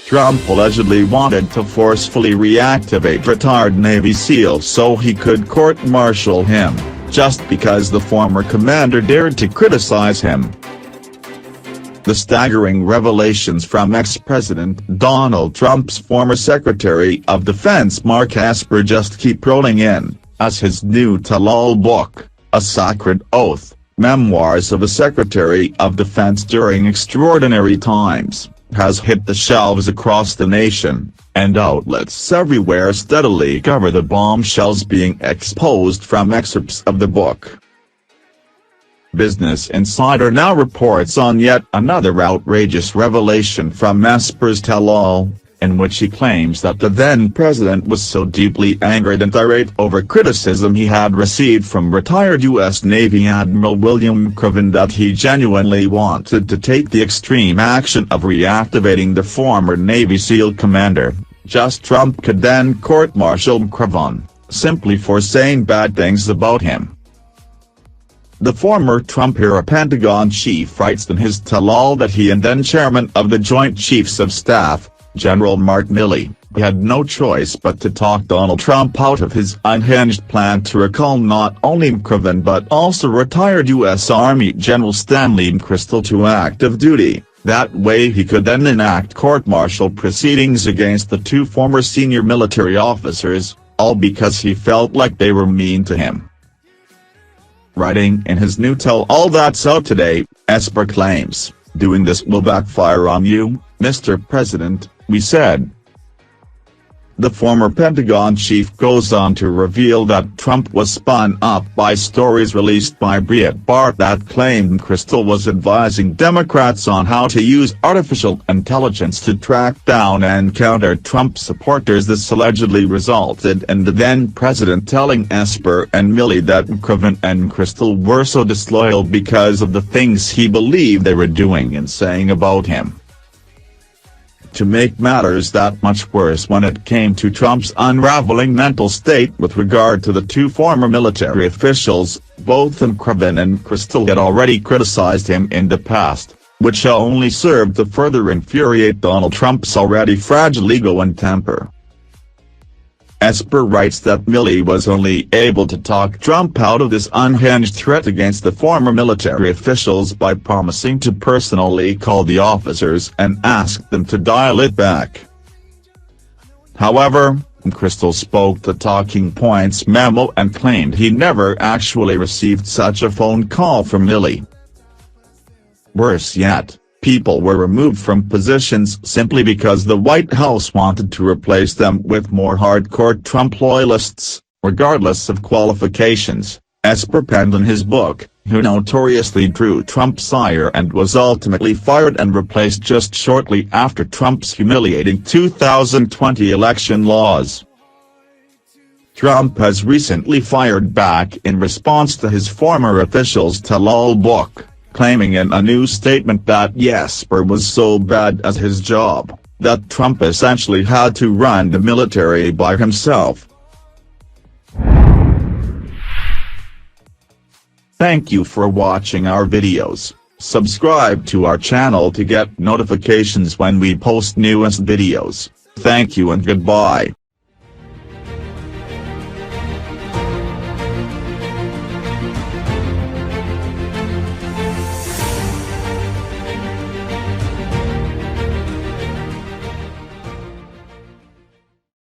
Trump allegedly wanted to forcefully reactivate retired Navy SEAL so he could court-martial him, just because the former commander dared to criticize him. The staggering revelations from ex-President Donald Trump's former Secretary of Defense Mark Esper just keep rolling in, as his new tell-all book, A Sacred Oath, Memoirs of a Secretary of Defense During Extraordinary Times, has hit the shelves across the nation, and outlets everywhere steadily cover the bombshells being exposed from excerpts of the book. Business Insider now reports on yet another outrageous revelation from Esper's tell-all, in which he claims that the then-president was so deeply angered and irate over criticism he had received from retired U.S. Navy Admiral William McRaven that he genuinely wanted to take the extreme action of reactivating the former Navy SEAL commander, just Trump could then court-martial McRaven, simply for saying bad things about him. The former Trump-era Pentagon chief writes in his tell-all that he and then-chairman of the Joint Chiefs of Staff, General Mark Milley, had no choice but to talk Donald Trump out of his unhinged plan to recall not only McRaven but also retired U.S. Army General Stanley McChrystal to active duty. That way he could then enact court-martial proceedings against the two former senior military officers, all because he felt like they were mean to him. Writing in his new tell-all that's out today, Esper claims, "Doing this will backfire on you, Mr. President," we said. The former Pentagon chief goes on to reveal that Trump was spun up by stories released by Breitbart that claimed McChrystal was advising Democrats on how to use artificial intelligence to track down and counter Trump supporters. This allegedly resulted in the then-president telling Esper and Milley that McRaven and McChrystal were so disloyal because of the things he believed they were doing and saying about him. To make matters that much worse, when it came to Trump's unraveling mental state with regard to the two former military officials, both McRaven and McChrystal had already criticized him in the past, which only served to further infuriate Donald Trump's already fragile ego and temper. Esper writes that Milley was only able to talk Trump out of this unhinged threat against the former military officials by promising to personally call the officers and ask them to dial it back. However, McChrystal spoke the Talking Points memo and claimed he never actually received such a phone call from Milley. Worse yet, people were removed from positions simply because the White House wanted to replace them with more hardcore Trump loyalists, regardless of qualifications, Esper penned in his book, who notoriously drew Trump's ire and was ultimately fired and replaced just shortly after Trump's humiliating 2020 election loss. Trump has recently fired back in response to his former officials' tell-all book, claiming in a new statement that Esper was so bad at his job, that Trump essentially had to run the military by himself. Thank you for watching our videos. Subscribe to our channel to get notifications when we post newest videos. Thank you and goodbye.